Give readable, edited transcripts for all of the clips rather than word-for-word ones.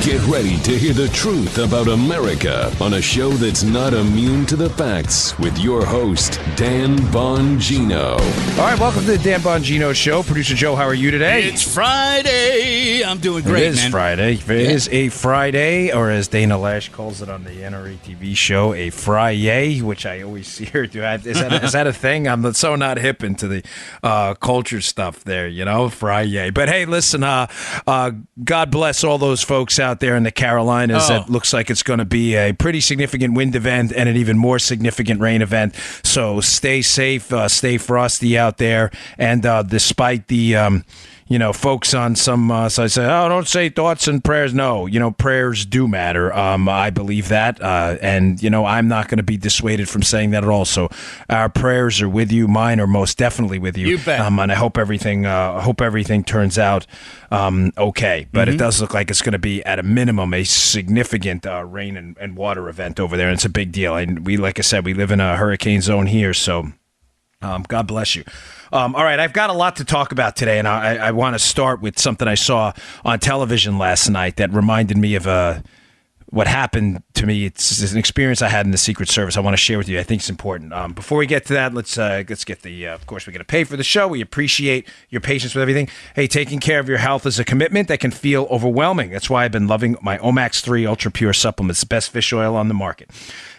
Get ready to hear the truth about America on a show that's not immune to the facts with your host, Dan Bongino. All right, welcome to the Dan Bongino Show. Producer Joe, how are you today? It's Friday. I'm doing great, man. It is Friday. It is a Friday, or as Dana Lash calls it on the NRA TV show, a Fry-yay, which I always hear. Is that a thing? I'm so not hip into the culture stuff there, Fry-yay. But hey, listen, God bless all those folks out there in the Carolinas. It looks like it's going to be a pretty significant wind event and an even more significant rain event. So stay safe, stay frosty out there. And despite the folks on some sides say, don't say thoughts and prayers. No, prayers do matter. I believe that. And I'm not going to be dissuaded from saying that at all. So our prayers are with you. Mine are most definitely with you. You bet. And I hope everything turns out okay. But it does look like it's going to be, at a minimum, a significant rain and water event over there. And it's a big deal. And like I said, we live in a hurricane zone here. So God bless you. All right, I've got a lot to talk about today, and I want to start with something I saw on television last night that reminded me of what happened to me. It's an experience I had in the Secret Service I want to share with you. I think it's important. Before we get to that, let's get the, of course, we're going to pay for the show. We appreciate your patience with everything. Hey, taking care of your health is a commitment that can feel overwhelming. That's why I've been loving my Omax 3 Ultra Pure supplements, the best fish oil on the market.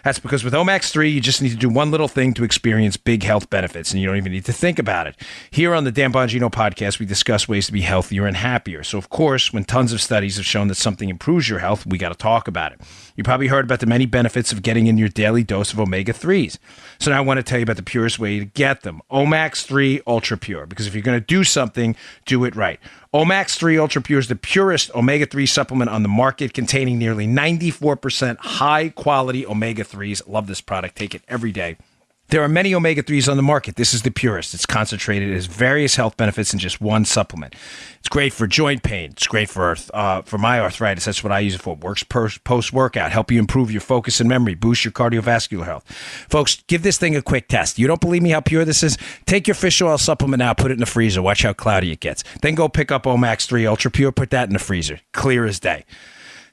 That's because with Omax 3, you just need to do one little thing to experience big health benefits, and you don't even need to think about it. Here on the Dan Bongino podcast, we discuss ways to be healthier and happier. So, of course, when tons of studies have shown that something improves your health, we got to talk about it. You probably heard about the many benefits of getting in your daily dose of omega-3s. So now I want to tell you about the purest way to get them, Omax 3 Ultra Pure, because if you're going to do something, do it right. Omax 3 Ultra Pure is the purest omega-3 supplement on the market, containing nearly 94% high-quality omega-3s. Love this product. Take it every day. There are many omega-3s on the market. This is the purest. It's concentrated. It has various health benefits in just one supplement. It's great for joint pain. It's great for my arthritis. That's what I use it for. Works post-workout. Help you improve your focus and memory. Boost your cardiovascular health. Folks, give this thing a quick test. You don't believe me how pure this is? Take your fish oil supplement now. Put it in the freezer. Watch how cloudy it gets. Then go pick up Omax 3 Ultra Pure. Put that in the freezer. Clear as day.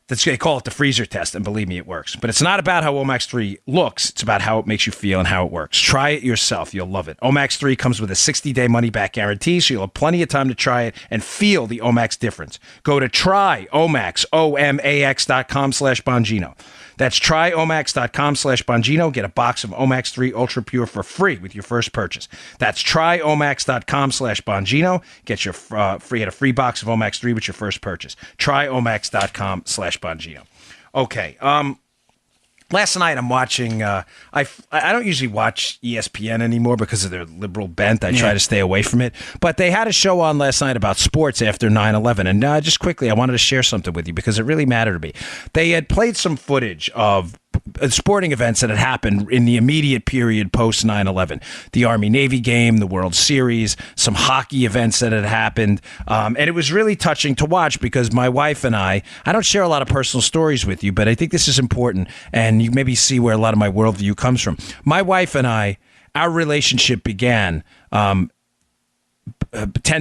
They call it the freezer test, and believe me, it works. But it's not about how Omax 3 looks. It's about how it makes you feel and how it works. Try it yourself. You'll love it. Omax 3 comes with a 60-day money-back guarantee, so you'll have plenty of time to try it and feel the Omax difference. Go to tryomax, OMAX.com/Bongino. That's tryomax.com/Bongino. Get a box of Omax 3 Ultra Pure for free with your first purchase. That's tryomax.com/Bongino. Get your get a free box of Omax 3 with your first purchase. Tryomax.com/Bongino. Okay. Last night I'm watching, I don't usually watch ESPN anymore because of their liberal bent. I try to stay away from it. But they had a show on last night about sports after 9/11. And just quickly, I wanted to share something with you because it really mattered to me. They had played some footage of sporting events that had happened in the immediate period post 9/11. The Army-Navy game, the World Series, some hockey events that had happened. And it was really touching to watch because my wife and I don't share a lot of personal stories with you, but I think this is important. And you maybe see where a lot of my worldview comes from. My wife and I, our relationship began 10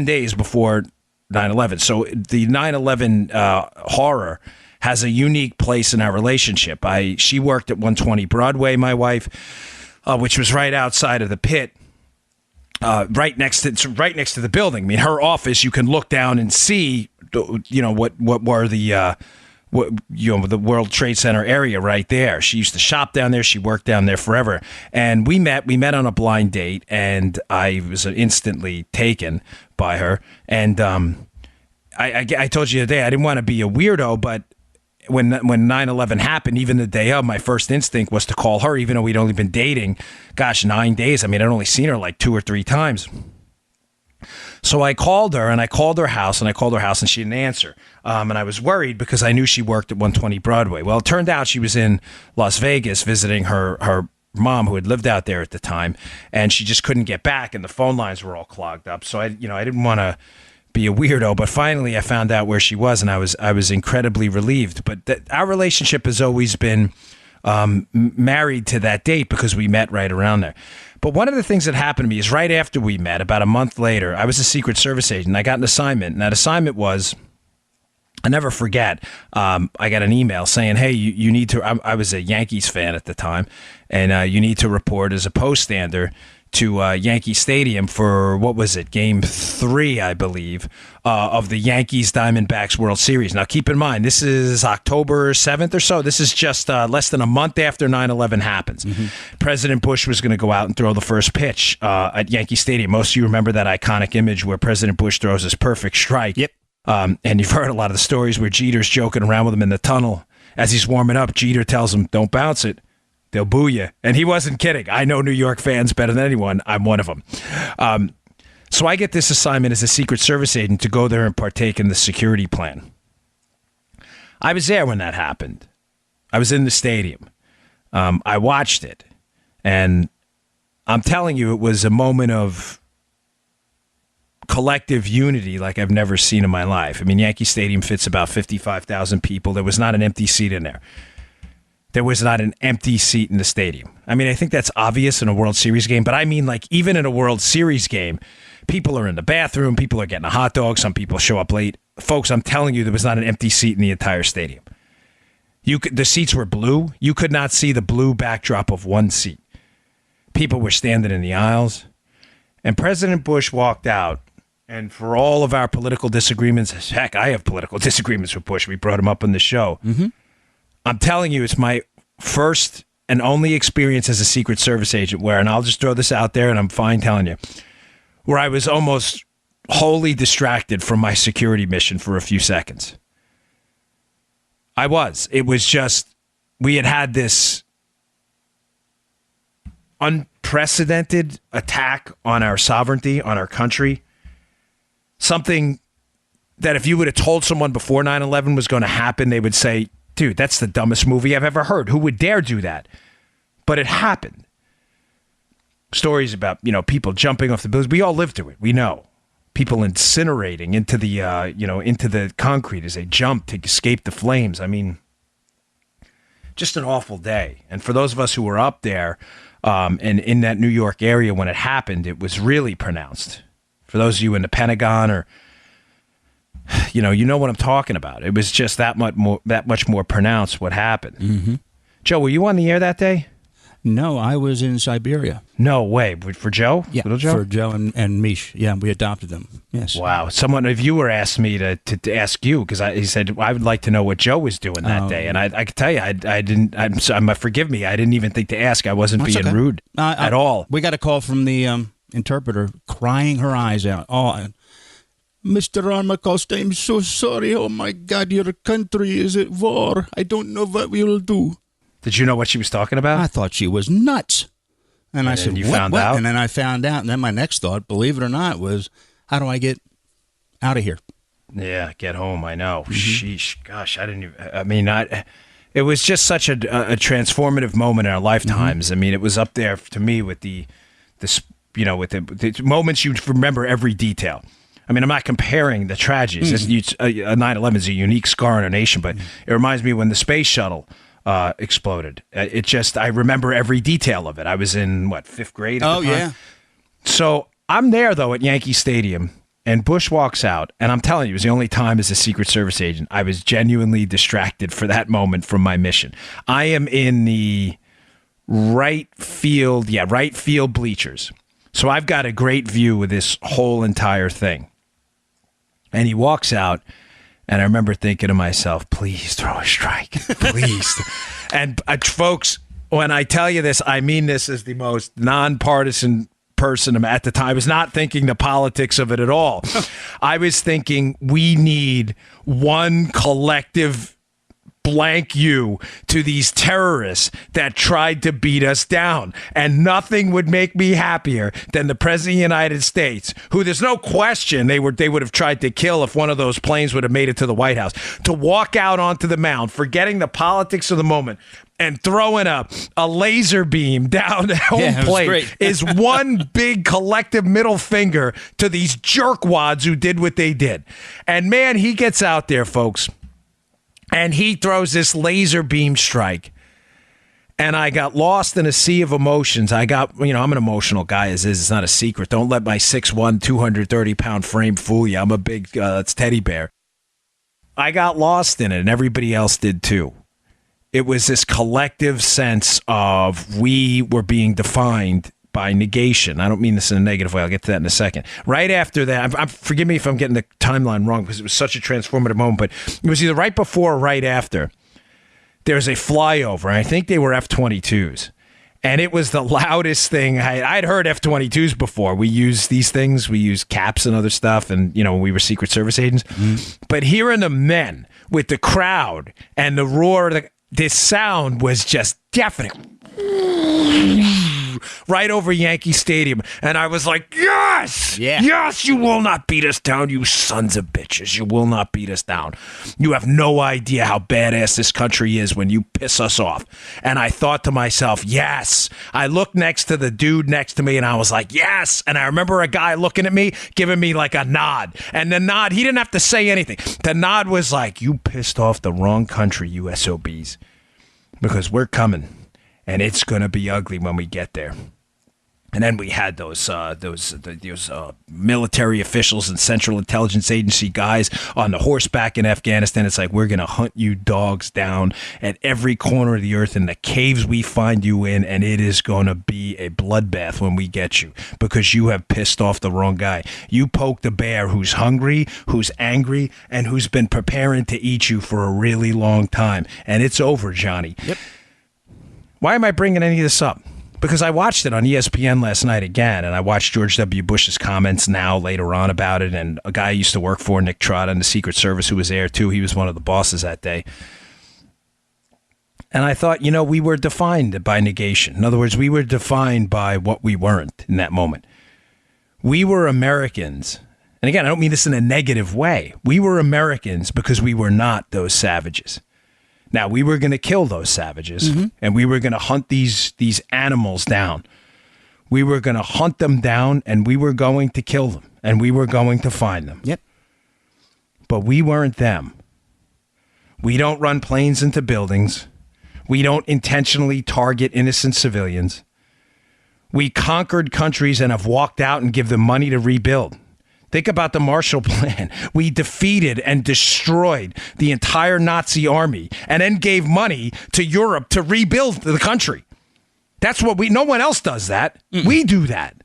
days before 9/11. So the 9/11 horror has a unique place in our relationship. She worked at 120 Broadway, my wife, which was right outside of the pit, right next to the building. I mean, her office, you can look down and see, what were the World Trade Center area right there. She used to shop down there. She worked down there forever. And we met on a blind date, and I was instantly taken by her. And I told you the other day, I didn't want to be a weirdo, but when 9/11 happened, even the day of, my first instinct was to call her, even though we'd only been dating, 9 days. I mean, I'd only seen her like 2 or 3 times. So I called her, and I called her house, and she didn't answer. And I was worried because I knew she worked at 120 Broadway. Well, it turned out she was in Las Vegas visiting her mom, who had lived out there at the time, and she just couldn't get back, and the phone lines were all clogged up. So I didn't want to be a weirdo, but finally I found out where she was, and I was incredibly relieved. But our relationship has always been married to that date because we met right around there. But one of the things that happened to me is right after we met, about a month later, I was a Secret Service agent. I got an assignment, and that assignment was I never forget. I got an email saying, "Hey, you need to." I was a Yankees fan at the time, and you need to report as a poststander to Yankee Stadium for what was it, Game 3, I believe, of the Yankees Diamondbacks World Series. Now, keep in mind, this is October 7th or so. This is just less than a month after 9/11 happens. President Bush was going to go out and throw the first pitch at Yankee Stadium. Most of you remember that iconic image where President Bush throws his perfect strike. Yep. And you've heard a lot of the stories where Jeter's joking around with him in the tunnel. As he's warming up, Jeter tells him, "Don't bounce it. They'll boo you." And he wasn't kidding. I know New York fans better than anyone. I'm one of them. So I get this assignment as a Secret Service agent to go there and partake in the security plan. I was there when that happened. I was in the stadium. I watched it. And I'm telling you, it was a moment of collective unity like I've never seen in my life. I mean, Yankee Stadium fits about 55,000 people. There was not an empty seat in there. There was not an empty seat in the stadium. I mean, I think that's obvious in a World Series game, but I mean, like, even in a World Series game, people are in the bathroom, people are getting a hot dog, some people show up late. Folks, I'm telling you, there was not an empty seat in the entire stadium. The seats were blue. You could not see the blue backdrop of one seat. People were standing in the aisles, and President Bush walked out. And for all of our political disagreements, heck, I have political disagreements with Bush. We brought him up on the show. I'm telling you, it's my first and only experience as a Secret Service agent where, and I'll just throw this out there, and I'm fine telling you, where I was almost wholly distracted from my security mission for a few seconds. I was. It was just, we had this unprecedented attack on our sovereignty, on our country. Something that if you would have told someone before 9/11 was going to happen, they would say, "Dude, that's the dumbest movie I've ever heard. Who would dare do that?" But it happened. Stories about, people jumping off the buildings. We all lived through it. We know. People incinerating into the, into the concrete as they jumped to escape the flames. I mean, just an awful day. And for those of us who were up there and in that New York area when it happened, it was really pronounced. For those of you in the Pentagon or, you know what I'm talking about. It was just that much more pronounced what happened. Joe, were you on the air that day? No, I was in Siberia. No way. For Joe? Yeah, Little Joe? for Joe and Mish. Yeah, we adopted them. Yes. Wow. Someone, a viewer asked me to ask you because he said, I would like to know what Joe was doing that day. And I could tell you, I didn't, forgive me, I didn't even think to ask. I wasn't being rude at all. We got a call from the interpreter crying her eyes out. Oh, Mr. Armacosta, I'm so sorry. Oh, my God, your country is at war. I don't know what we will do. Did you know what she was talking about? I thought she was nuts. And I said, you what? found out? And then I found out. And then my next thought, believe it or not, was, how do I get out of here? Yeah, get home. I know. Sheesh. Gosh, I didn't even, I mean, it was just such a transformative moment in our lifetimes. I mean, it was up there to me with the moments you remember every detail. I mean, I'm not comparing the tragedies. 9/11 is a unique scar in our nation, but it reminds me when the space shuttle exploded. I remember every detail of it. I was in, fifth grade at the time? Yeah. So I'm there, though, at Yankee Stadium, and Bush walks out, and I'm telling you, it was the only time as a Secret Service agent I was genuinely distracted for that moment from my mission. I am in the right field bleachers. So I've got a great view of this whole entire thing. And he walks out, and I remember thinking to myself, please throw a strike, please. And folks, when I tell you this, I mean this as the most nonpartisan person at the time. I was not thinking the politics of it at all. I was thinking we need one collective blank you to these terrorists that tried to beat us down. And nothing would make me happier than the President of the United States, who there's no question they would have tried to kill if one of those planes would have made it to the White House, to walk out onto the mound, forgetting the politics of the moment, and throwing a laser beam down the home plate is one big collective middle finger to these jerkwads who did what they did. And man, he gets out there, folks, and he throws this laser beam strike. And I got lost in a sea of emotions. I'm an emotional guy as is. It's not a secret. Don't let my 6'1", 230-pound frame fool you. I'm a big teddy bear. I got lost in it, and everybody else did too. It was this collective sense of we were being defined by negation. I don't mean this in a negative way. I'll get to that in a second. Right after that, forgive me if I'm getting the timeline wrong because it was such a transformative moment, but it was either right before or right after. There's a flyover, and I think they were F-22s. And it was the loudest thing. I'd heard F-22s before. We use these things. We use caps and other stuff. And, we were Secret Service agents. Mm-hmm. But hearing the men with the crowd and the roar, this sound was just deafening. Right over Yankee Stadium. And I was like, yes! Yeah. Yes, you will not beat us down, you sons of bitches. You will not beat us down. You have no idea how badass this country is when you piss us off. And I thought to myself, yes. I looked next to the dude next to me and I was like, yes. And I remember a guy looking at me, giving me like a nod. And the nod, he didn't have to say anything. The nod was like, you pissed off the wrong country, you SOBs. Because we're coming. And it's going to be ugly when we get there. And then we had those military officials and Central Intelligence Agency guys on the horseback in Afghanistan. It's like, we're going to hunt you dogs down at every corner of the earth in the caves we find you in, and it is going to be a bloodbath when we get you because you have pissed off the wrong guy. You poked a bear who's hungry, who's angry, and who's been preparing to eat you for a really long time. And it's over, Johnny. Yep. Why am I bringing any of this up? Because I watched it on ESPN last night again, and I watched George W. Bush's comments now later on about it, and a guy I used to work for, Nick Trott, in the Secret Service, who was there too. He was one of the bosses that day. And I thought, we were defined by negation. In other words, we were defined by what we weren't in that moment. We were Americans. And again, I don't mean this in a negative way. We were Americans because we were not those savages. Now, we were going to kill those savages, and we were going to hunt these animals down. We were going to hunt them down, and we were going to kill them, and we were going to find them. Yep. But we weren't them. We don't run planes into buildings. We don't intentionally target innocent civilians. We conquered countries and have walked out and give them money to rebuild. Think about the Marshall Plan. We defeated and destroyed the entire Nazi army and then gave money to Europe to rebuild the country. That's what no one else does that. Mm-mm. We do that.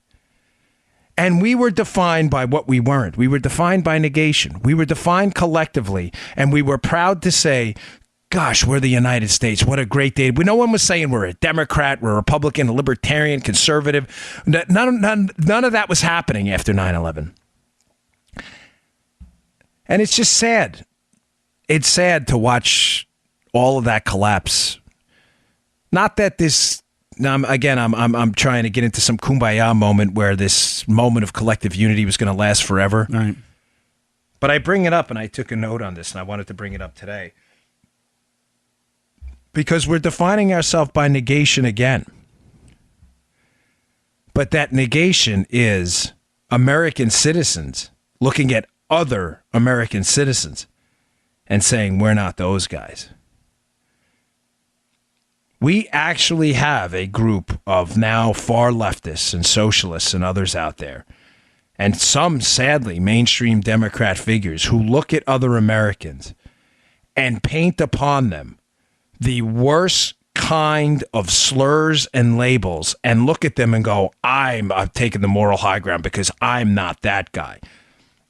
And we were defined by what we weren't. We were defined by negation. We were defined collectively, and we were proud to say, gosh, we're the United States. What a great day. No one was saying we're a Democrat, we're a Republican, a Libertarian, conservative. None of that was happening after 9/11. And it's just sad. It's sad to watch all of that collapse. Not that this, I'm trying to get into some kumbaya moment where this moment of collective unity was going to last forever. Right. But I bring it up, and I took a note on this, and I wanted to bring it up today. Because we're defining ourselves by negation again. But that negation is American citizens looking at other American citizens and saying, we're not those guys. We actually have a group of now far leftists and socialists and others out there, and some, sadly, mainstream Democrat figures who look at other Americans and paint upon them the worst kind of slurs and labels and look at them and go, I'm taking the moral high ground because I'm not that guy.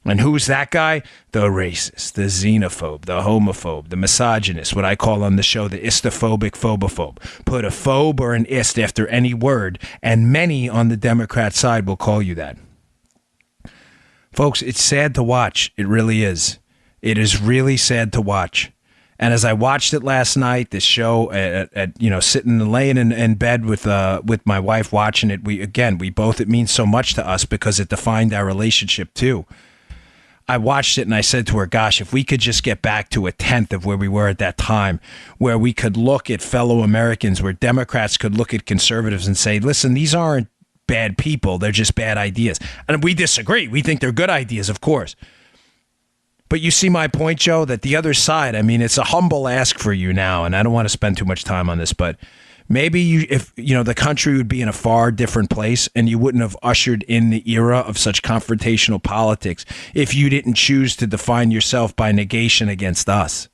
And who's that guy? The racist, the xenophobe, the homophobe, the misogynist, what I call on the show the istophobic phobophobe. Put a phobe or an ist after any word, and many on the Democrat side will call you that. Folks, it's sad to watch. It really is. It is really sad to watch. And as I watched it last night, this show, sitting and laying in bed with my wife watching it, we both, it means so much to us because it defined our relationship too. I watched it and I said to her, gosh, if we could just get back to a tenth of where we were at that time, where we could look at fellow Americans, where Democrats could look at conservatives and say, listen, these aren't bad people, they're just bad ideas. And we disagree. We think they're good ideas, of course. But you see my point, Joe, that the other side, I mean, it's a humble ask for you now, and I don't want to spend too much time on this, but Maybe if the country would be in a far different place, and you wouldn't have ushered in the era of such confrontational politics if you didn't choose to define yourself by negation against us.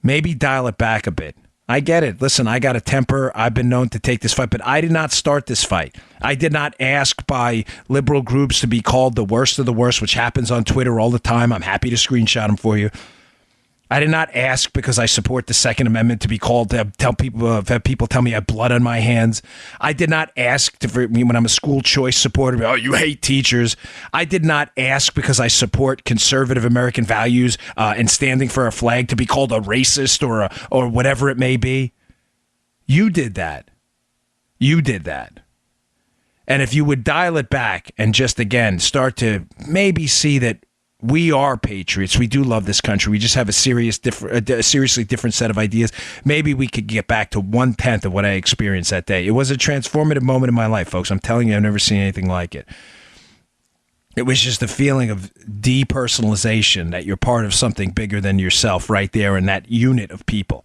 Maybe dial it back a bit. I get it. Listen, I got a temper. I've been known to take this fight, but I did not start this fight. I did not ask by liberal groups to be called the worst of the worst, which happens on Twitter all the time. I'm happy to screenshot them for you. I did not ask because I support the Second Amendment to be called to have people tell me I have blood on my hands. I did not ask when I'm a school choice supporter. Oh, you hate teachers. I did not ask because I support conservative American values and standing for a flag to be called a racist or whatever it may be. You did that. You did that. And if you would dial it back and just again start to maybe see that we are patriots. We do love this country. We just have a seriously different set of ideas. Maybe we could get back to 1/10 of what I experienced that day. It was a transformative moment in my life, folks. I'm telling you, I've never seen anything like it. It was just a feeling of depersonalization, that you're part of something bigger than yourself right there in that unit of people,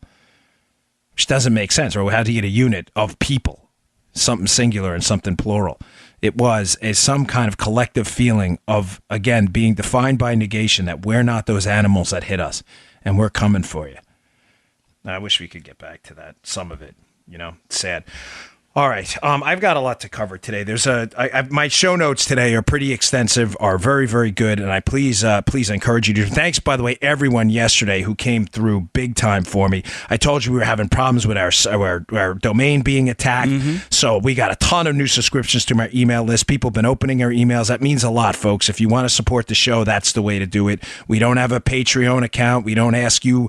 which doesn't make sense. Or how do you get a unit of people? Something singular and something plural. It was some kind of collective feeling of, again, being defined by negation, that we're not those animals that hit us, and we're coming for you. I wish we could get back to that, some of it, sad. All right, I've got a lot to cover today. My show notes today are pretty extensive, are very, very good, and I please encourage you to. Thanks, by the way, everyone yesterday who came through big time for me. I told you we were having problems with our domain being attacked, so we got a ton of new subscriptions to my email list. People have been opening their emails. That means a lot, folks. If you want to support the show, that's the way to do it. We don't have a Patreon account. We don't ask you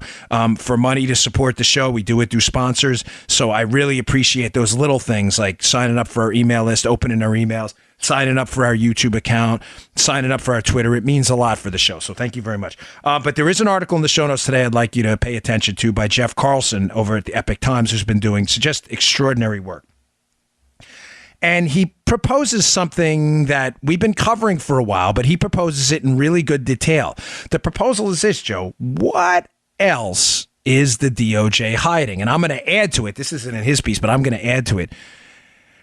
for money to support the show. We do it through sponsors, so I really appreciate those little things, like signing up for our email list, opening our emails, signing up for our YouTube account, signing up for our Twitter. It means a lot for the show, so thank you very much. But there is an article in the show notes today I'd like you to pay attention to by Jeff Carlson over at the Epic Times, who's been doing just extraordinary work. And he proposes something that we've been covering for a while, but he proposes it in really good detail. The proposal is this, Joe. What else is the DOJ hiding? And I'm going to add to it. This isn't in his piece, but I'm going to add to it.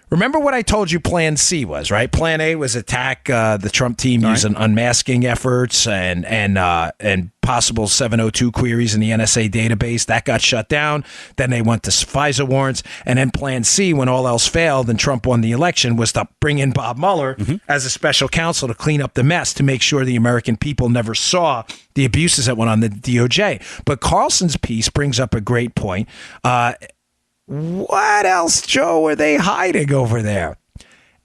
Remember what I told you Plan C was, right? Plan A was attack the Trump team using unmasking efforts and possible 702 queries in the NSA database. That got shut down. Then they went to FISA warrants. And then Plan C, when all else failed and Trump won the election, was to bring in Bob Mueller as a special counsel to clean up the mess, to make sure the American people never saw the abuses that went on the DOJ. But Carlson's piece brings up a great point. What else, Joe, are they hiding over there?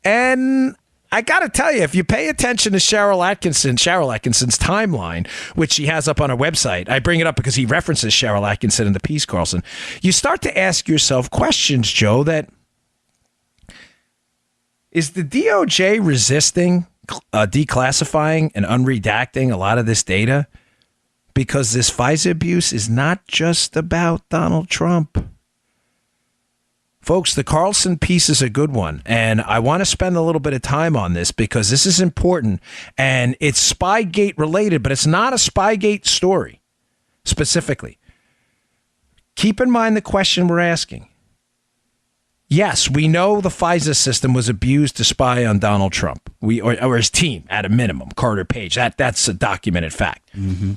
And I got to tell you, if you pay attention to Cheryl Atkinson's timeline, which she has up on her website, I bring it up because he references Cheryl Atkinson in the piece, Carlson, you start to ask yourself questions, Joe, that is the DOJ resisting declassifying and unredacting a lot of this data? Because this FISA abuse is not just about Donald Trump. Folks, the Carlson piece is a good one, and I want to spend a little bit of time on this because this is important, and it's Spygate related, but it's not a Spygate story specifically. Keep in mind the question we're asking. Yes, we know the FISA system was abused to spy on Donald Trump, or his team at a minimum, Carter Page. That's a documented fact.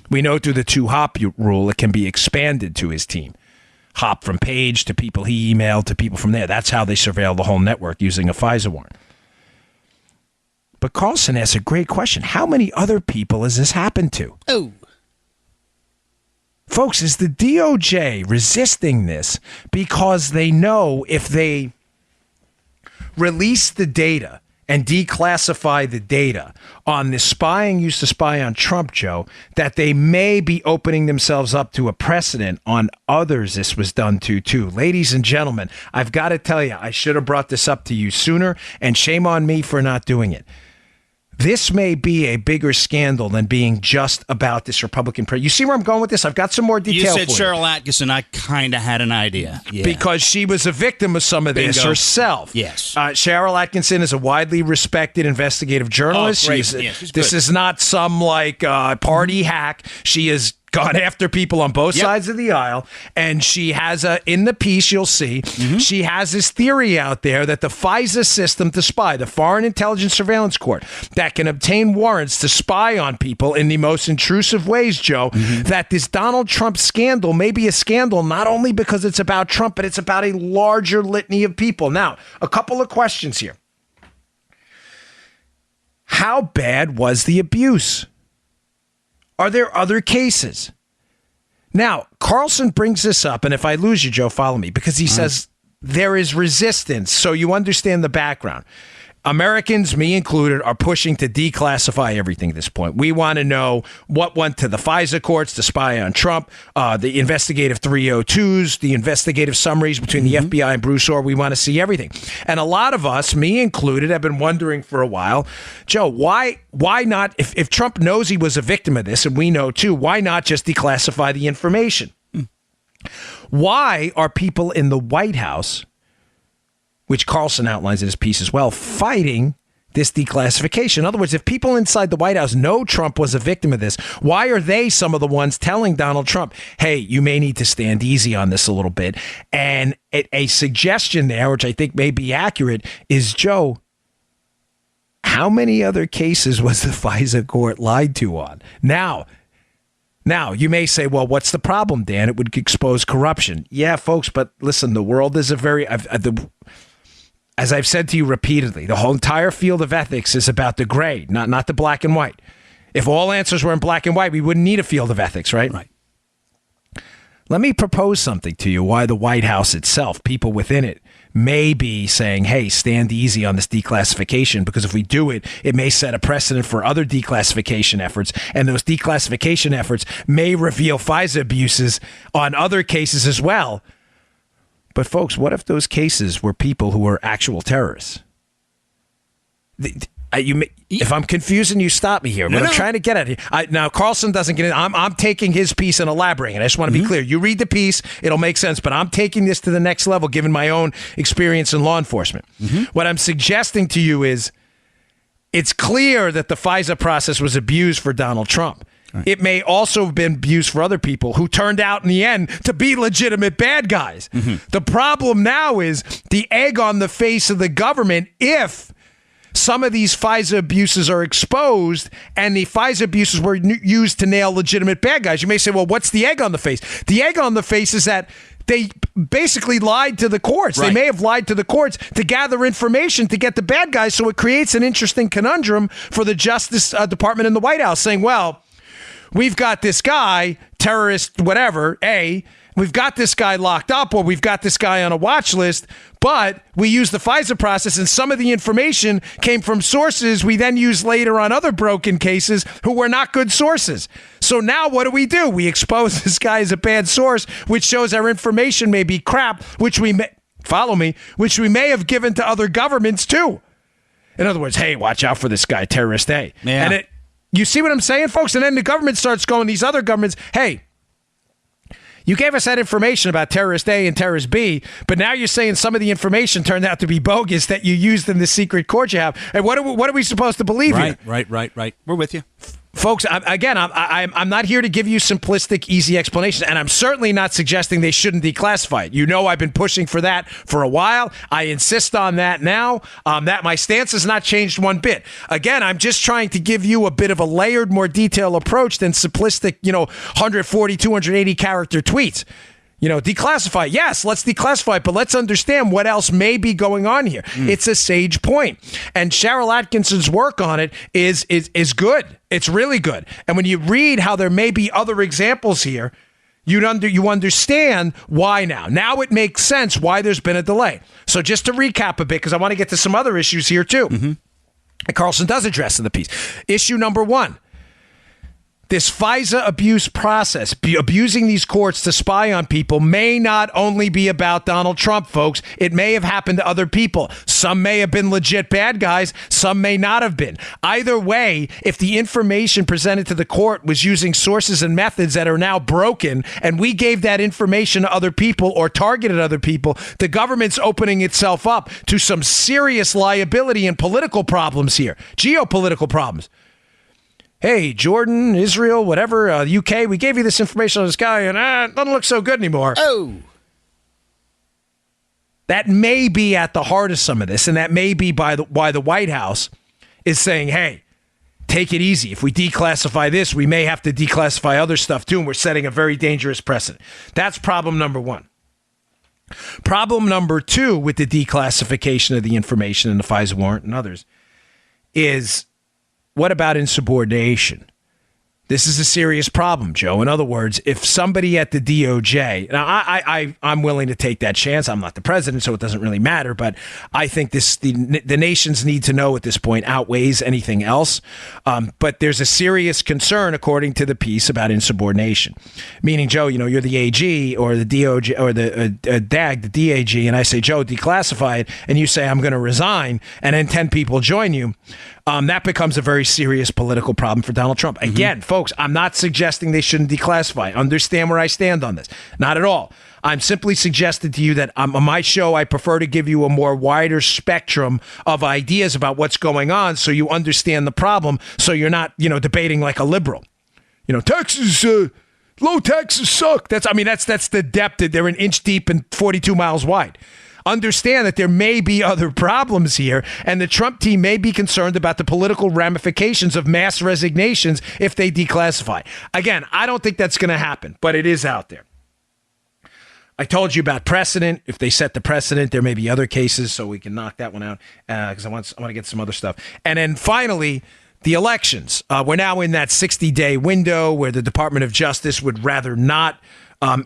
We know through the 2-hop rule it can be expanded to his team. Hop from Page to people he emailed to people from there. That's how they surveil the whole network using a FISA warrant. But Carlson asks a great question. How many other people has this happened to? Oh. Folks, is the DOJ resisting this because they know if they release the data and declassify the data on the spying used to spy on Trump, Joe, that they may be opening themselves up to a precedent on others this was done to, too. Ladies and gentlemen, I've got to tell you, I should have brought this up to you sooner, and shame on me for not doing it. This may be a bigger scandal than being just about this Republican president. You see where I'm going with this? I've got some more detail. You said Cheryl Atkinson. I kind of had an idea. Yeah. Because she was a victim of some of this herself. Yes. Cheryl Atkinson is a widely respected investigative journalist. Oh, great. She's this is not some party hack. She is gone after people on both sides of the aisle, and she has in the piece you'll see, she has this theory out there that the FISA system to spy, the Foreign Intelligence Surveillance Court, that can obtain warrants to spy on people in the most intrusive ways, Joe, that this Donald Trump scandal may be a scandal not only because it's about Trump, but it's about a larger litany of people. Now, a couple of questions here. How bad was the abuse? Are there other cases? Now, Carlson brings this up, and if I lose you, Joe, follow me, because he says there is resistance, so you understand the background. Americans, me included, are pushing to declassify everything at this point. We want to know what went to the FISA courts to spy on Trump, the investigative 302s, the investigative summaries between the FBI and Bruce Orr. We want to see everything. And a lot of us, me included, have been wondering for a while, Joe, why not, if Trump knows he was a victim of this, and we know too, why not just declassify the information? Why are people in the White House, which Carlson outlines in his piece as well, fighting this declassification? In other words, if people inside the White House know Trump was a victim of this, why are they some of the ones telling Donald Trump, hey, you may need to stand easy on this a little bit? And a suggestion there, which I think may be accurate, is, Joe, how many other cases was the FISA court lied to on? Now, you may say, well, what's the problem, Dan? It would expose corruption. Yeah, folks, but listen, the world is as I've said to you repeatedly, the whole entire field of ethics is about the gray, not the black and white. If all answers were in black and white, we wouldn't need a field of ethics, right? Right. Let me propose something to you why the White House itself, people within it, may be saying, hey, stand easy on this declassification, because if we do it, it may set a precedent for other declassification efforts, and those declassification efforts may reveal FISA abuses on other cases as well. But folks, what if those cases were people who were actual terrorists? If I'm confusing you, stop me here. But I'm trying to get at it. Now, Carlson doesn't get it. I'm taking his piece and elaborating. And I just want to be clear. You read the piece, it'll make sense. But I'm taking this to the next level, given my own experience in law enforcement. What I'm suggesting to you is it's clear that the FISA process was abused for Donald Trump. Right. It may also have been abused for other people who turned out in the end to be legitimate bad guys. The problem now is the egg on the face of the government if some of these FISA abuses are exposed and the FISA abuses were used to nail legitimate bad guys. You may say, well, what's the egg on the face? The egg on the face is that they basically lied to the courts. Right. They may have lied to the courts to gather information to get the bad guys. So it creates an interesting conundrum for the Justice Department in the White House saying, well, we've got this guy, terrorist, whatever, we've got this guy locked up, or we've got this guy on a watch list, but we use the FISA process, and some of the information came from sources we then use later on other broken cases who were not good sources. So now what do? We expose this guy as a bad source, which shows our information may be crap, which we may, which we may have given to other governments too. In other words, hey, watch out for this guy, terrorist A. Yeah. And you see what I'm saying, folks? And then the government starts going, these other governments, hey, you gave us that information about terrorist A and terrorist B, but now you're saying some of the information turned out to be bogus that you used in the secret court you have. And what are we supposed to believe here? Right. We're with you. Folks, I'm not here to give you simplistic, easy explanations, and I'm certainly not suggesting they shouldn't declassify it. You know I've been pushing for that for a while. I insist on that now. That my stance has not changed one bit. Again, I'm just trying to give you a bit of a layered, more detailed approach than simplistic, 140, 280 character tweets. Declassify. Yes, let's declassify, but let's understand what else may be going on here. It's a sage point. And Cheryl Atkinson's work on it is good. It's really good. And when you read how there may be other examples here, you understand why now. Now it makes sense why there's been a delay. So just to recap a bit, because I want to get to some other issues here too. And Carlson does address in the piece. Issue number one. This FISA abuse process, abusing these courts to spy on people, may not only be about Donald Trump, folks. It may have happened to other people. Some may have been legit bad guys. Some may not have been. Either way, if the information presented to the court was using sources and methods that are now broken, and we gave that information to other people or targeted other people, the government's opening itself up to some serious liability and political problems here, geopolitical problems. hey, Jordan, Israel, whatever, UK, we gave you this information on this guy, and it doesn't look so good anymore. Oh. That may be at the heart of some of this, and that may be why the White House is saying, hey, take it easy. If we declassify this, we may have to declassify other stuff too, and we're setting a very dangerous precedent. That's problem number one. Problem number two with the declassification of the information in the FISA warrant and others is, what about insubordination? This is a serious problem, Joe. In other words, if somebody at the DOJ, now I'm willing to take that chance. I'm not the president, so it doesn't really matter. But I think the nation's need to know at this point outweighs anything else. But there's a serious concern, according to the piece, about insubordination. Meaning, Joe, you're the AG or the DOJ or the DAG, the DAG, and I say, Joe, declassify it, and you say I'm going to resign, and then 10 people join you. That becomes a very serious political problem for Donald Trump. Again, folks, I'm not suggesting they shouldn't declassify. Understand where I stand on this. Not at all. I'm simply suggesting to you that on my show, I prefer to give you a more wider spectrum of ideas about what's going on so you understand the problem, so you're not, debating like a liberal. Texas, low taxes suck. That's the depth. They're an inch deep and 42 miles wide. Understand that there may be other problems here, and the Trump team may be concerned about the political ramifications of mass resignations if they declassify. Again, I don't think that's going to happen, but it is out there. I told you about precedent. If they set the precedent, there may be other cases, so we can knock that one out because I want to get some other stuff. And then finally, the elections. We're now in that 60-day window where the Department of Justice would rather not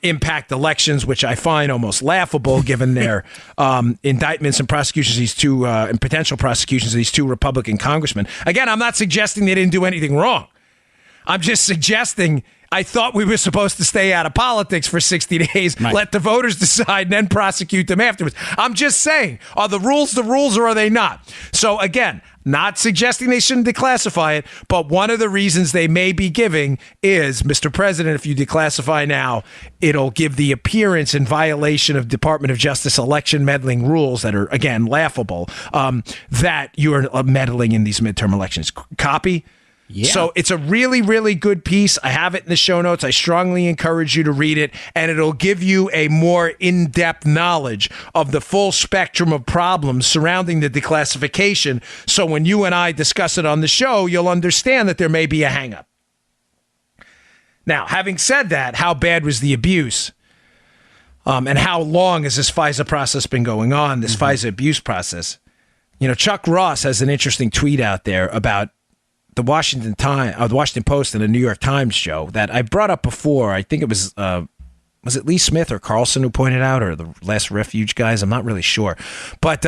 impact elections, which I find almost laughable given their indictments and prosecutions, and potential prosecutions of these two Republican congressmen. Again, I'm not suggesting they didn't do anything wrong. I'm just suggesting I thought we were supposed to stay out of politics for 60 days, right. Let the voters decide, and then prosecute them afterwards. I'm just saying, are the rules or are they not? So again, not suggesting they shouldn't declassify it, but one of the reasons they may be giving is, Mr. President, if you declassify now, it'll give the appearance in violation of Department of Justice election meddling rules that are, again, laughable, that you're meddling in these midterm elections. Copy? Yeah. So it's a really, really good piece. I have it in the show notes. I strongly encourage you to read it, and it'll give you a more in-depth knowledge of the full spectrum of problems surrounding the declassification. So when you and I discuss it on the show, you'll understand that there may be a hang-up. Now, having said that, how bad was the abuse? And how long has this FISA process been going on, this FISA abuse process? Chuck Ross has an interesting tweet out there about the Washington Post and the New York Times show that I brought up before. I think it was it Lee Smith or Carlson who pointed out, or the Last Refuge guys? I'm not really sure. But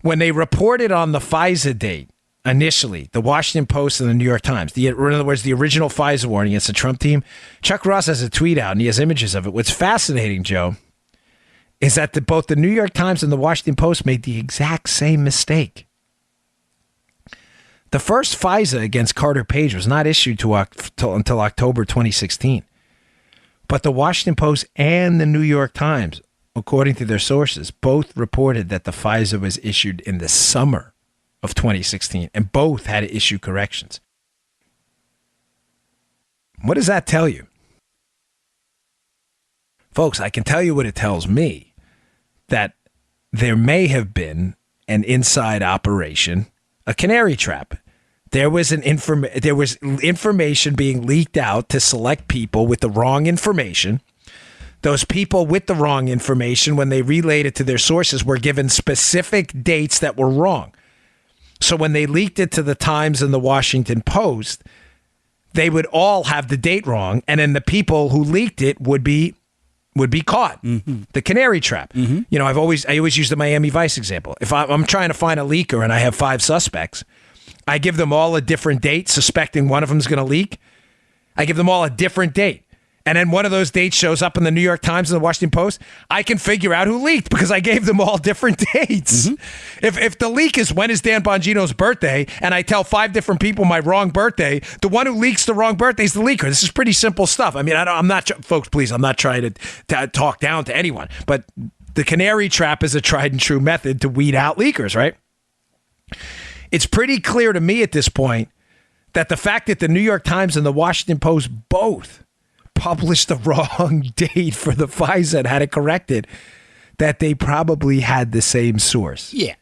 when they reported on the FISA date initially, the Washington Post and the New York Times, in other words, the original FISA warning against the Trump team, Chuck Ross has a tweet out and he has images of it. What's fascinating, Joe, is that both the New York Times and the Washington Post made the exact same mistake. The first FISA against Carter Page was not issued until October 2016. But the Washington Post and the New York Times, according to their sources, both reported that the FISA was issued in the summer of 2016, and both had to issue corrections. What does that tell you? Folks, I can tell you what it tells me, that there may have been an inside operation, a canary trap. There was information being leaked out to select people with the wrong information. Those people with the wrong information, when they relayed it to their sources, were given specific dates that were wrong. So when they leaked it to the Times and the Washington Post, they would all have the date wrong, and then the people who leaked it would be caught. The canary trap. I always use the Miami Vice example. If I'm trying to find a leaker and I have 5 suspects, I give them all a different date, suspecting one of them is going to leak. I give them all a different date. And then one of those dates shows up in the New York Times and the Washington Post. I can figure out who leaked because I gave them all different dates. If the leak is when is Dan Bongino's birthday, and I tell 5 different people my wrong birthday, the one who leaks the wrong birthday is the leaker. This is pretty simple stuff. I mean, I'm not, folks, please, I'm not trying to talk down to anyone, but the canary trap is a tried and true method to weed out leakers, right? It's pretty clear to me at this point that the fact that the New York Times and the Washington Post both published the wrong date for the FISA and had it corrected, that they probably had the same source. Yeah.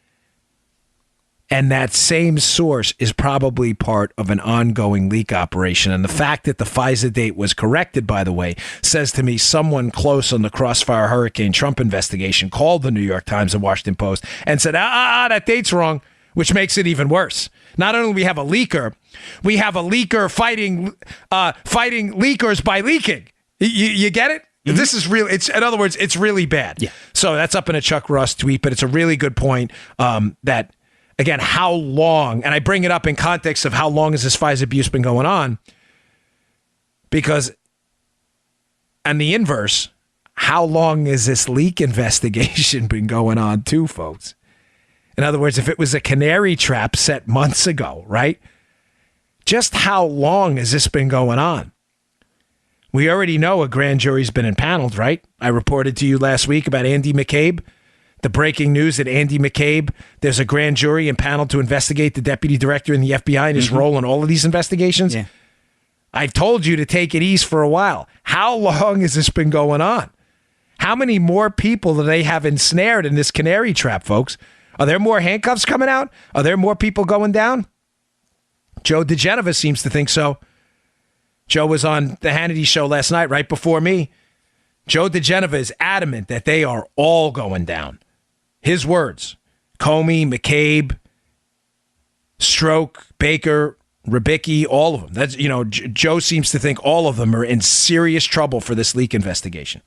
And that same source is probably part of an ongoing leak operation. And the fact that the FISA date was corrected, by the way, says to me someone close on the Crossfire Hurricane Trump investigation called the New York Times and Washington Post and said, that date's wrong, which makes it even worse. Not only do we have a leaker, we have a leaker fighting leakers by leaking. You get it? Mm-hmm. This is real. In other words, it's really bad. Yeah. So that's up in a Chuck Ross tweet, but it's a really good point that, again, how long, and I bring it up in context of how long has this FISA abuse been going on, because, and the inverse, how long has this leak investigation been going on too, folks? In other words, if it was a canary trap set months ago, right? Just how long has this been going on? We already know a grand jury's been impaneled, right? I reported to you last week about Andy McCabe. The breaking news that Andy McCabe, there's a grand jury impaneled to investigate the deputy director in the FBI and his role in all of these investigations. Yeah. I've told you to take it easy for a while. How long has this been going on? How many more people do they have ensnared in this canary trap, folks? Are there more handcuffs coming out? Are there more people going down? Joe DeGenova seems to think so. Joe was on the Hannity show last night, right before me. Joe DeGenova is adamant that they are all going down. His words: Comey, McCabe, Stroke, Baker, Rybicki, all of them. That's, Joe seems to think all of them are in serious trouble for this leak investigation.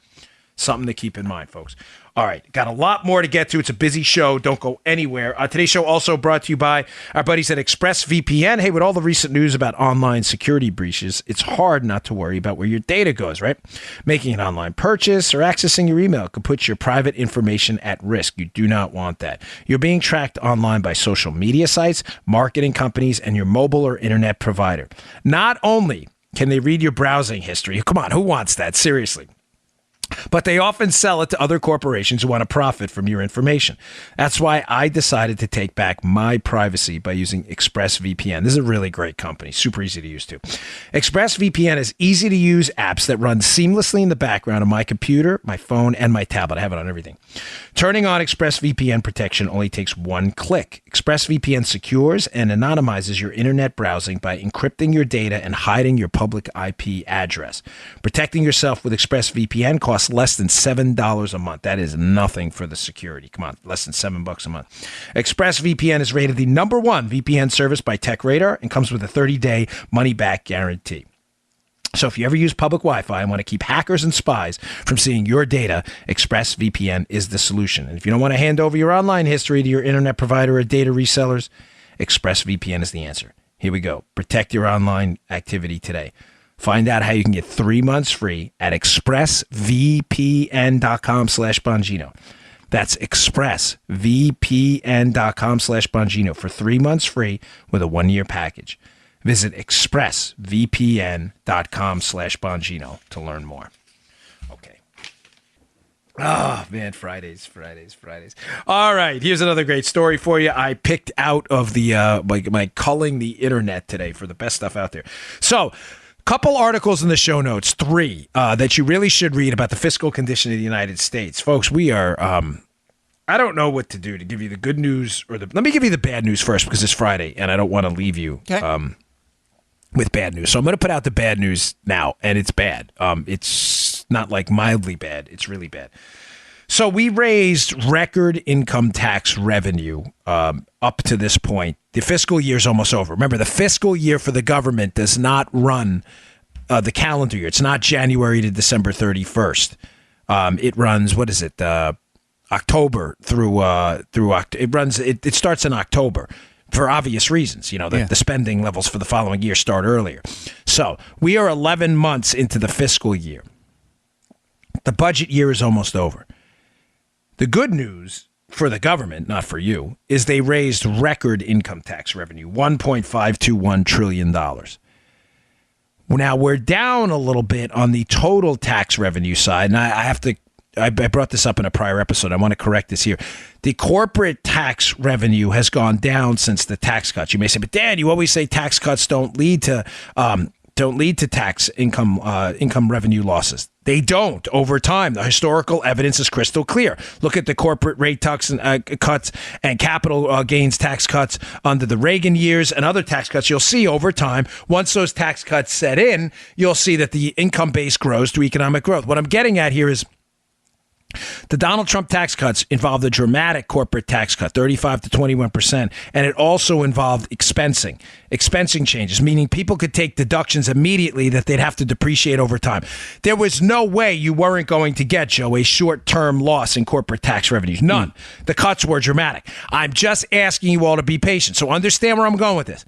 Something to keep in mind, folks. All right, got a lot more to get to. It's a busy show. Don't go anywhere. Today's show also brought to you by our buddies at ExpressVPN. Hey, with all the recent news about online security breaches, it's hard not to worry about where your data goes, right? Making an online purchase or accessing your email could put your private information at risk. You do not want that. You're being tracked online by social media sites, marketing companies, and your mobile or internet provider. Not only can they read your browsing history, come on, who wants that? Seriously. But they often sell it to other corporations who want to profit from your information. That's why I decided to take back my privacy by using ExpressVPN. This is a really great company, super easy to use too. ExpressVPN is easy to use apps that run seamlessly in the background on my computer, my phone, and my tablet. I have it on everything. Turning on ExpressVPN protection only takes one click. ExpressVPN secures and anonymizes your internet browsing by encrypting your data and hiding your public IP address. Protecting yourself with ExpressVPN costs less than $7 a month. That is nothing for the security. Come on, less than $7 a month. ExpressVPN is rated the #1 VPN service by TechRadar and comes with a 30-day money-back guarantee. So if you ever use public Wi-Fi and want to keep hackers and spies from seeing your data, ExpressVPN is the solution. And if you don't want to hand over your online history to your internet provider or data resellers, ExpressVPN is the answer. Here we go. Protect your online activity today. Find out how you can get 3 months free at expressvpn.com/Bongino. That's expressvpn.com/Bongino for 3 months free with a 1-year package. Visit expressvpn.com/Bongino to learn more. Okay. Oh, man, Fridays. All right, here's another great story for you. I picked out of the my culling the internet today for the best stuff out there. So, couple articles in the show notes, 3 that you really should read about the fiscal condition of the United States. Folks, we are, I don't know what to do to give you the good news or let me give you the bad news first because it's Friday and I don't want to leave you with bad news. So I'm going to put out the bad news now, and it's bad. It's not like mildly bad. It's really bad. So we raised record income tax revenue up to this point. The fiscal year is almost over. Remember, the fiscal year for the government does not run the calendar year. It's not January to December 31st. It runs, what is it, October through October. It starts in October for obvious reasons. The spending levels for the following year start earlier. So we are 11 months into the fiscal year. The budget year is almost over. The good news for the government, not for you, is they raised record income tax revenue, $1.521 trillion. Now, we're down a little bit on the total tax revenue side, and I have to I brought this up in a prior episode. I want to correct this here. The corporate tax revenue has gone down since the tax cuts. You may say, but Dan, you always say tax cuts don't lead to tax income revenue losses. They don't over time. The historical evidence is crystal clear. Look at the corporate rate cuts and capital gains tax cuts under the Reagan years and other tax cuts. You'll see over time, once those tax cuts set in, you'll see that the income base grows through economic growth. What I'm getting at here is the Donald Trump tax cuts involved a dramatic corporate tax cut, 35 to 21%, and it also involved expensing changes, meaning people could take deductions immediately that they'd have to depreciate over time. There was no way you weren't going to get, Joe, a short-term loss in corporate tax revenues. None. The cuts were dramatic. I'm just asking you all to be patient. So understand where I'm going with this.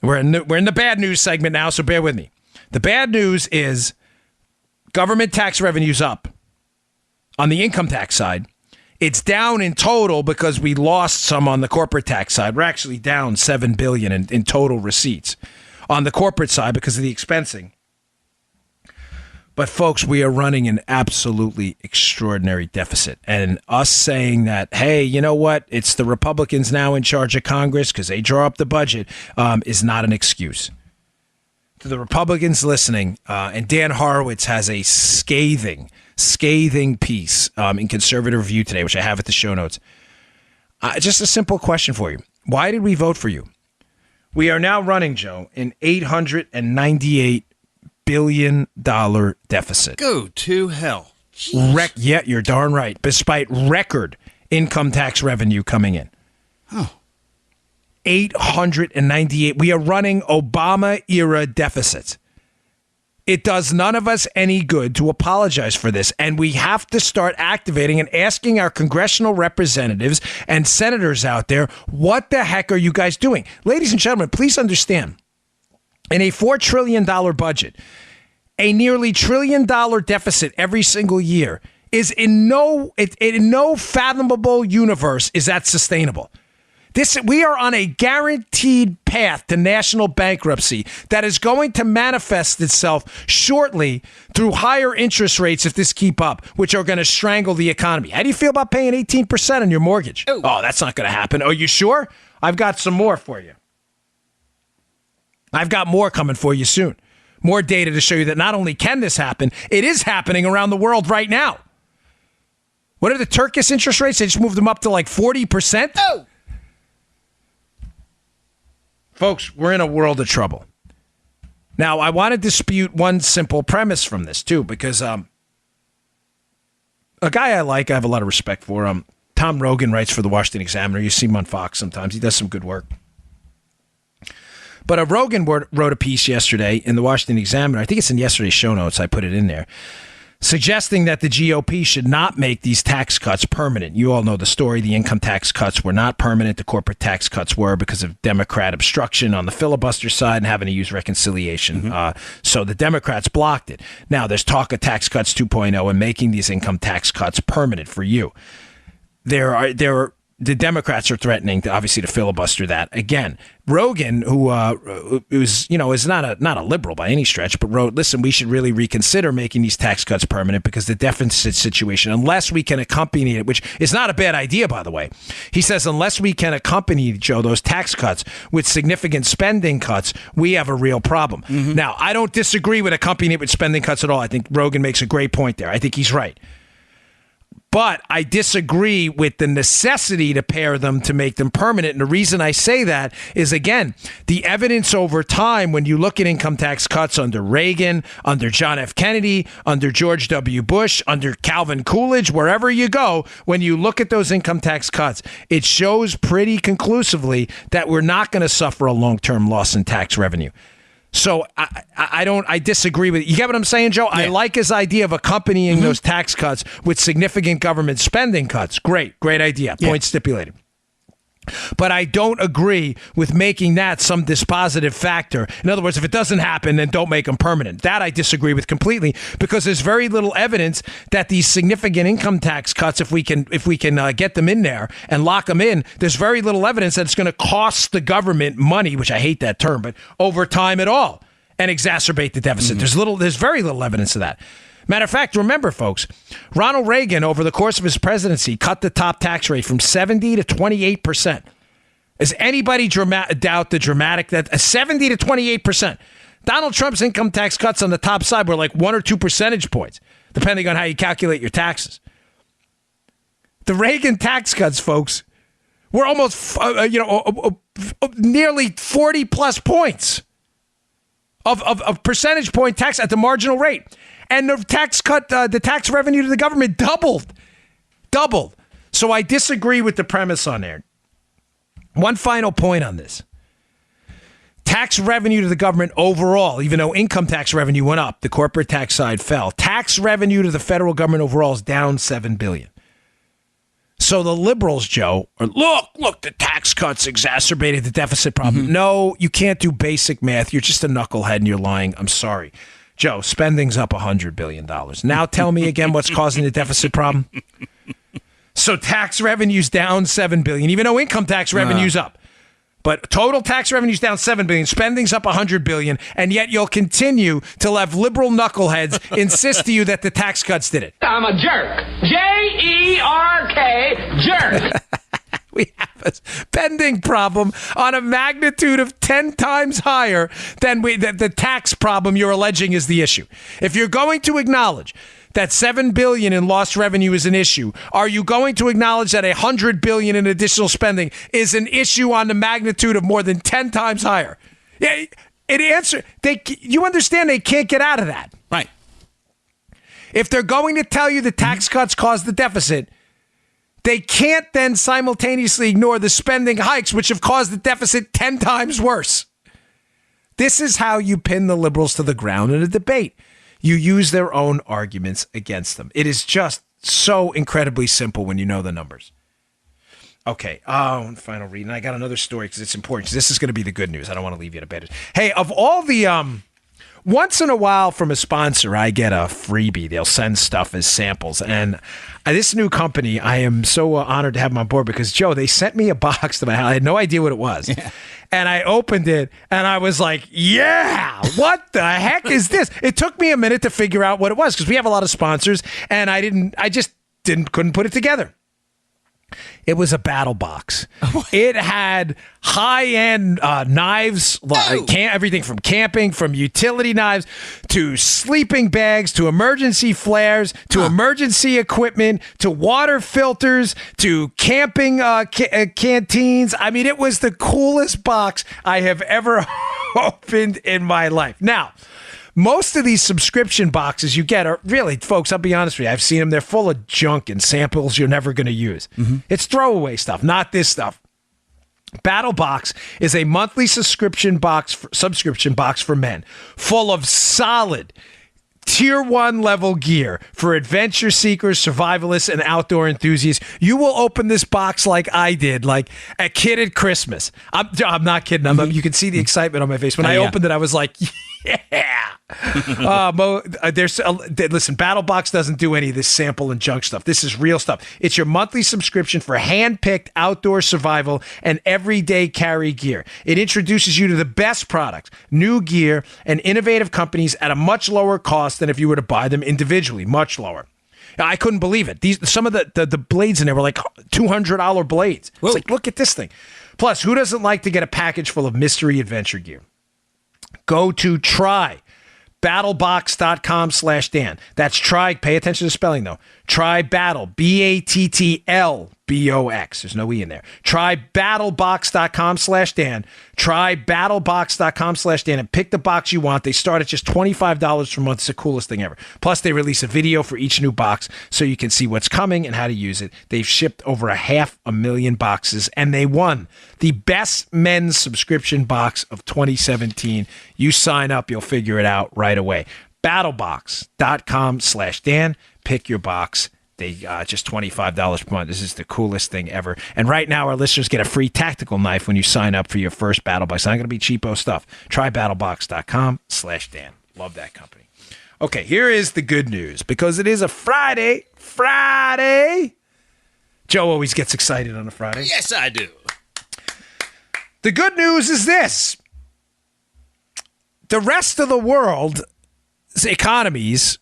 We're in the bad news segment now, so bear with me. The bad news is government tax revenues up. On the income tax side, it's down in total because we lost some on the corporate tax side. We're actually down $7 billion in total receipts on the corporate side because of the expensing. But folks, we are running an absolutely extraordinary deficit. And us saying that, hey, you know what? It's the Republicans now in charge of Congress because they draw up the budget is not an excuse. To the Republicans listening, and Dan Horowitz has a scathing piece in Conservative Review today, which I have at the show notes. Just a simple question for you. Why did we vote for you? We are now running, Joe, an $898 billion deficit. Go to hell. Yeah, you're darn right. Despite record income tax revenue coming in. Oh. 898. We are running Obama-era deficits. It does none of us any good to apologize for this, and we have to start activating and asking our congressional representatives and senators out there, what the heck are you guys doing? Ladies and gentlemen, please understand, in a $4 trillion budget, a nearly $1 trillion deficit every single year is in no fathomable universe is that sustainable. We are on a guaranteed path to national bankruptcy that is going to manifest itself shortly through higher interest rates if this keep up, which are going to strangle the economy. How do you feel about paying 18% on your mortgage? Oh, that's not going to happen. Are you sure? I've got some more for you. I've got more coming for you soon. More data to show you that not only can this happen, it is happening around the world right now. What are the Turkish interest rates? They just moved them up to like 40%. Oh! Folks, we're in a world of trouble. Now, I want to dispute one simple premise from this, too, because a guy I like, I have a lot of respect for. Tom Rogan writes for the Washington Examiner. You see him on Fox sometimes. He does some good work. But Rogan wrote a piece yesterday in the Washington Examiner. I think it's in yesterday's show notes. I put it in there. Suggesting that the GOP should not make these tax cuts permanent. You all know the story. The income tax cuts were not permanent. The corporate tax cuts were because of Democrat obstruction on the filibuster side and having to use reconciliation. Mm-hmm. So the Democrats blocked it. Now there's talk of tax cuts 2.0 and making these income tax cuts permanent for you. The Democrats are threatening to filibuster that again. Rogan, who is not a liberal by any stretch, but wrote, "Listen, we should really reconsider making these tax cuts permanent because the deficit situation, unless we can accompany it, which is not a bad idea, by the way." He says, "Unless we can accompany, Joe, those tax cuts with significant spending cuts, we have a real problem." Mm-hmm. Now, I don't disagree with accompanying it with spending cuts at all. I think Rogan makes a great point there. I think he's right. But I disagree with the necessity to pair them to make them permanent. And the reason I say that is, again, the evidence over time, when you look at income tax cuts under Reagan, under John F. Kennedy, under George W. Bush, under Calvin Coolidge, wherever you go, when you look at those income tax cuts, it shows pretty conclusively that we're not going to suffer a long-term loss in tax revenue. So I disagree with it. You get what I'm saying, Joe? Yeah. I like his idea of accompanying those tax cuts with significant government spending cuts. Great idea. Yeah. Point stipulated. But I don't agree with making that some dispositive factor. In other words, if it doesn't happen, then don't make them permanent. That I disagree with completely, because there's very little evidence that these significant income tax cuts, if we can get them in there and lock them in, there's very little evidence that it's going to cost the government money, which I hate that term, but over time at all, and exacerbate the deficit. Mm-hmm. There's very little evidence of that. Matter of fact, remember, folks, Ronald Reagan, over the course of his presidency, cut the top tax rate from 70 to 28%. Does anybody doubt the dramatic that 70 to 28%? Donald Trump's income tax cuts on the top side were like 1 or 2 percentage points, depending on how you calculate your taxes. The Reagan tax cuts, folks, were almost, nearly 40 plus points of percentage point tax at the marginal rate. And the tax cut, the tax revenue to the government doubled. So I disagree with the premise on there. One final point on this. Tax revenue to the government overall, even though income tax revenue went up, the corporate tax side fell. Tax revenue to the federal government overall is down $7 billion. So the liberals, Joe, are, look, the tax cuts exacerbated the deficit problem. Mm-hmm. No, you can't do basic math. You're just a knucklehead and you're lying. I'm sorry. Joe, spending's up $100 billion. Now tell me again what's causing the deficit problem. So tax revenue's down $7 billion, even though income tax revenue's up. But total tax revenue's down $7 billion, spending's up $100 billion, and yet you'll continue to have liberal knuckleheads insist to you that the tax cuts did it. I'm a jerk. Jerk. Jerk. We have a spending problem on a magnitude of 10 times higher than the tax problem you're alleging is the issue. If you're going to acknowledge that $7 billion in lost revenue is an issue, are you going to acknowledge that $100 billion in additional spending is an issue on the magnitude of more than 10 times higher? Yeah, you understand they can't get out of that. Right. If they're going to tell you the tax cuts caused the deficit, they can't then simultaneously ignore the spending hikes, which have caused the deficit 10 times worse. This is how you pin the liberals to the ground in a debate. You use their own arguments against them. It is just so incredibly simple when you know the numbers. Okay, one final read. And I got another story because it's important. This is going to be the good news. I don't want to leave you in a bad. Hey, of all the... Once in a while from a sponsor, I get a freebie. They'll send stuff as samples. And this new company, I am so honored to have them on board because, Joe, they sent me a box to my house. I had no idea what it was. Yeah. And I opened it, and I was like, yeah, what the heck is this? It took me a minute to figure out what it was because we have a lot of sponsors, and I just couldn't put it together. It was a battle box. It had high-end knives, everything from camping, from utility knives, to sleeping bags, to emergency flares, to emergency equipment, to water filters, to camping canteens. I mean, it was the coolest box I have ever opened in my life. Now, most of these subscription boxes you get are really, folks, I'll be honest with you, I've seen them. They're full of junk and samples you're never going to use. Mm-hmm. It's throwaway stuff, not this stuff. Battle Box is a monthly subscription box for men, full of solid Tier 1 level gear for adventure seekers, survivalists, and outdoor enthusiasts. You will open this box like I did, like a kid at Christmas. I'm not kidding. You can see the excitement on my face. When I opened it, I was like, yeah. Listen, BattleBox doesn't do any of this sample and junk stuff. This is real stuff. It's your monthly subscription for hand-picked outdoor survival and everyday carry gear. It introduces you to the best products, new gear, and innovative companies at a much lower cost than if you were to buy them individually. Much lower. I couldn't believe it. Some of the blades in there were like $200 blades. Whoa. It's like, look at this thing. Plus, who doesn't like to get a package full of mystery adventure gear? Go to trybattlebox.com/Dan. That's try. Pay attention to the spelling, though. Try Battle. BATTLBOX. There's no E in there. Trybattlebox.com/Dan. Trybattlebox.com/Dan and pick the box you want. They start at just $25 per month. It's the coolest thing ever. Plus, they release a video for each new box so you can see what's coming and how to use it. They've shipped over 500,000 boxes, and they won the best men's subscription box of 2017. You sign up, you'll figure it out right away. Battlebox.com/Dan. Pick your box. They just $25 per month. This is the coolest thing ever. And right now, our listeners get a free tactical knife when you sign up for your first BattleBox. It's not going to be cheapo stuff. Try battlebox.com/Dan. Love that company. Okay, here is the good news. Because it is a Friday. Joe always gets excited on a Friday. Yes, I do. The good news is this. The rest of the world's economies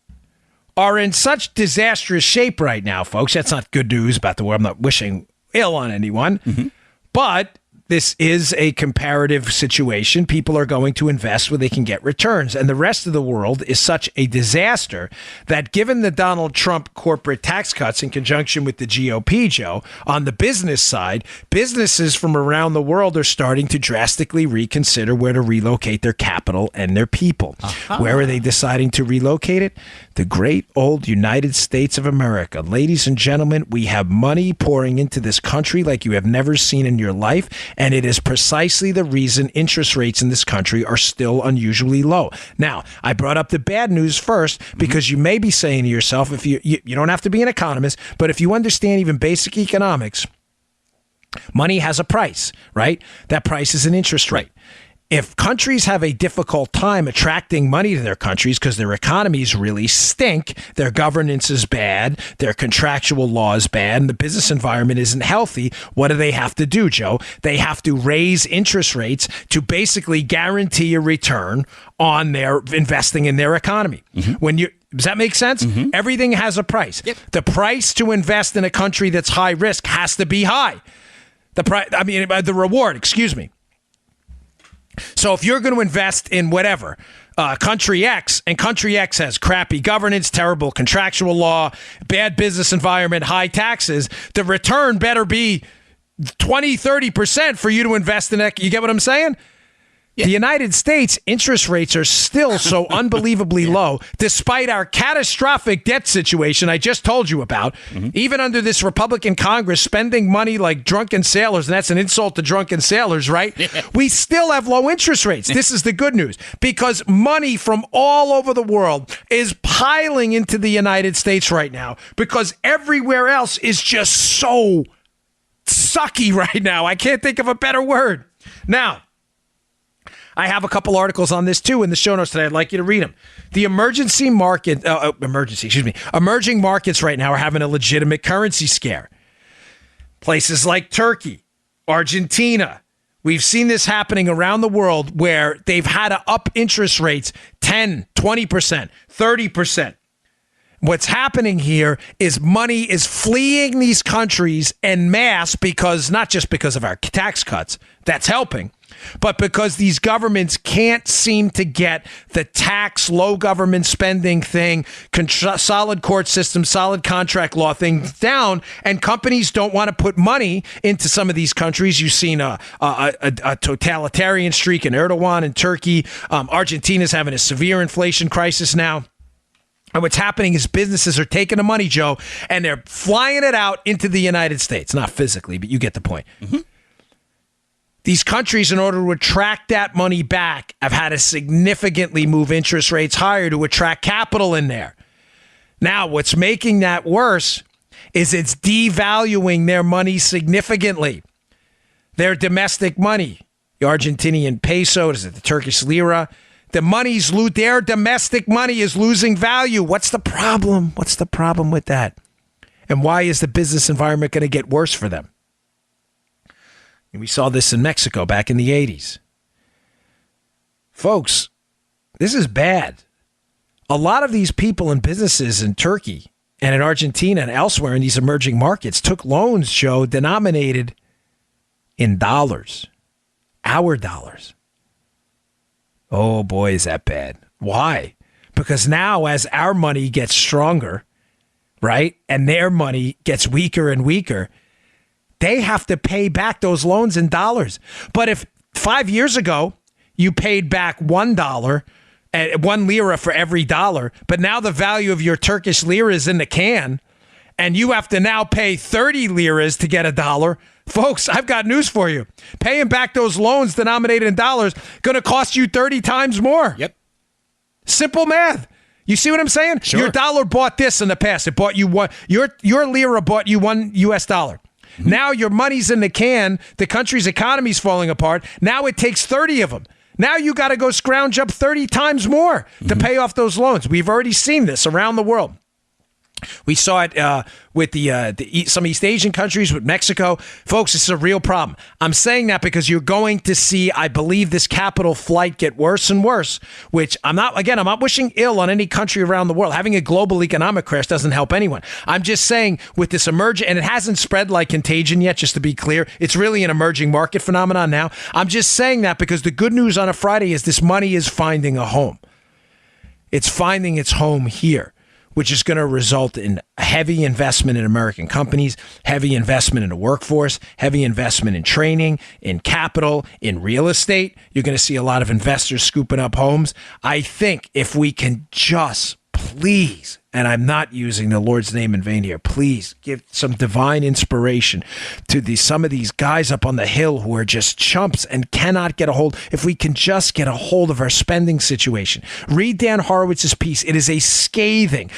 are in such disastrous shape right now, folks. That's not good news about the world. I'm not wishing ill on anyone. But this is a comparative situation. People are going to invest where they can get returns. And the rest of the world is such a disaster that given the Donald Trump corporate tax cuts in conjunction with the GOP, Joe, on the business side, businesses from around the world are starting to drastically reconsider where to relocate their capital and their people. Where are they deciding to relocate it? The great old United States of America. Ladies and gentlemen, we have money pouring into this country like you have never seen in your life. And it is precisely the reason interest rates in this country are still unusually low. Now, I brought up the bad news first because you may be saying to yourself, if you don't have to be an economist, but if you understand even basic economics, money has a price, right? That price is an interest rate. If countries have a difficult time attracting money to their countries because their economies really stink, their governance is bad, their contractual law is bad, and the business environment isn't healthy, what do they have to do, Joe? They have to raise interest rates to basically guarantee a return on their investing in their economy. Does that make sense? Everything has a price. Yep. The price to invest in a country that's high risk has to be high. The reward, excuse me. So if you're going to invest in whatever, country X, and country X has crappy governance, terrible contractual law, bad business environment, high taxes, the return better be 20-30% for you to invest in it. You get what I'm saying? Yeah. The United States interest rates are still so unbelievably low, despite our catastrophic debt situation I just told you about. Even under this Republican Congress spending money like drunken sailors, and that's an insult to drunken sailors, right? We still have low interest rates. This is the good news, because money from all over the world is piling into the United States right now because everywhere else is just so sucky right now. I can't think of a better word. Now, I have a couple articles on this too in the show notes today. I'd like you to read them. The emerging markets right now are having a legitimate currency scare. Places like Turkey, Argentina. We've seen this happening around the world where they've had to up interest rates 10, 20%, 30%. What's happening here is money is fleeing these countries en masse because not just because of our tax cuts, that's helping, but because these governments can't seem to get the tax, low government spending thing, solid court system, solid contract law thing down, and companies don't want to put money into some of these countries. You've seen a totalitarian streak in Erdogan in Turkey. Argentina's having a severe inflation crisis now. And what's happening is businesses are taking the money, Joe, and they're flying it out into the United States. Not physically, but you get the point. These countries, in order to attract that money back, have had to significantly move interest rates higher to attract capital in there. Now, what's making that worse is it's devaluing their money significantly. Their domestic money, the Argentinian peso, is it the Turkish lira? Their domestic money is losing value. What's the problem? What's the problem with that? And why is the business environment going to get worse for them? And we saw this in Mexico back in the 80s. Folks, this is bad. A lot of these people and businesses in Turkey and in Argentina and elsewhere in these emerging markets took loans, Joe, denominated in dollars, our dollars. Oh, boy, is that bad. Why? Because now as our money gets stronger, right, and their money gets weaker and weaker, they have to pay back those loans in dollars. But if 5 years ago you paid back $1, 1 lira for every dollar, but now the value of your Turkish lira is in the can, and you have to now pay 30 liras to get $1, folks, I've got news for you. Paying back those loans denominated in dollars going to cost you 30 times more. Yep. Simple math. You see what I'm saying? Sure. Your dollar bought this in the past. It bought you one. Your lira bought you $1 US. Now your money's in the can. The country's economy's falling apart. Now it takes 30 of them. Now you got to go scrounge up 30 times more to pay off those loans. We've already seen this around the world. We saw it with some East Asian countries, with Mexico. Folks, this is a real problem. I'm saying that because you're going to see, I believe, this capital flight get worse and worse, which I'm not wishing ill on any country around the world. Having a global economic crash doesn't help anyone. I'm just saying with this emerging, and it hasn't spread like contagion yet, just to be clear. It's really an emerging market phenomenon now. I'm just saying that because the good news on a Friday is this money is finding a home. It's finding its home here, which is going to result in heavy investment in American companies, heavy investment in the workforce, heavy investment in training, in capital, in real estate. You're going to see a lot of investors scooping up homes. I think if we can just please, and I'm not using the Lord's name in vain here, please give some divine inspiration to some of these guys up on the Hill who are just chumps and cannot get a hold. If we can just get a hold of our spending situation. Read Dan Horowitz's piece. It is a scathing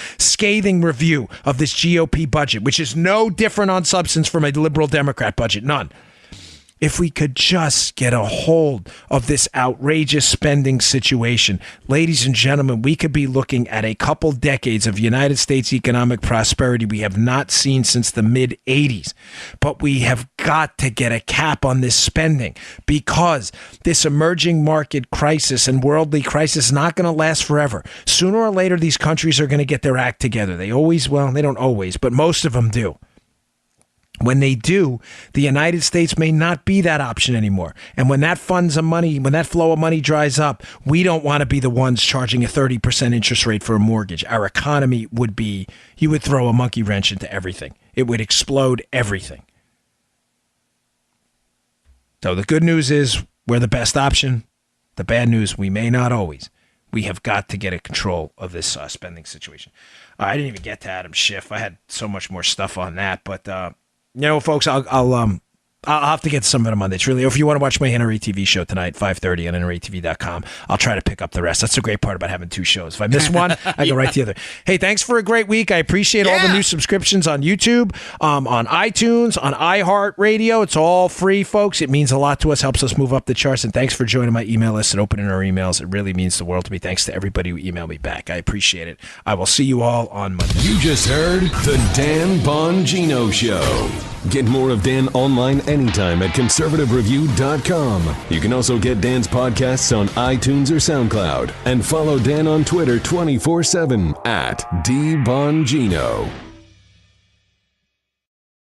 review of this GOP budget, which is no different on substance from a liberal Democrat budget. None. If we could just get a hold of this outrageous spending situation, ladies and gentlemen, we could be looking at a couple decades of United States economic prosperity we have not seen since the mid-'80s. But we have got to get a cap on this spending because this emerging market crisis and worldly crisis is not going to last forever. Sooner or later, these countries are going to get their act together. They don't always, but most of them do. When they do, the United States may not be that option anymore. And when that flow of money dries up, we don't want to be the ones charging a 30% interest rate for a mortgage. Our economy you would throw a monkey wrench into everything. It would explode everything. So the good news is we're the best option. The bad news, we may not always. We have got to get a control of this spending situation. I didn't even get to Adam Schiff. I had so much more stuff on that, but folks, I'll have to get some of it on Monday. It's really, if you want to watch my NRA TV show tonight, 5:30 on NRATV.com, I'll try to pick up the rest. That's the great part about having two shows. If I miss one, I go right to the other. Hey, thanks for a great week. I appreciate all the new subscriptions on YouTube, on iTunes, on iHeartRadio. It's all free, folks. It means a lot to us, helps us move up the charts. And thanks for joining my email list and opening our emails. It really means the world to me. Thanks to everybody who emailed me back. I appreciate it. I will see you all on Monday. You just heard the Dan Bongino Show. Get more of Dan online anytime at conservativereview.com. You can also get Dan's podcasts on iTunes or SoundCloud. And follow Dan on Twitter 24/7 at DBongino.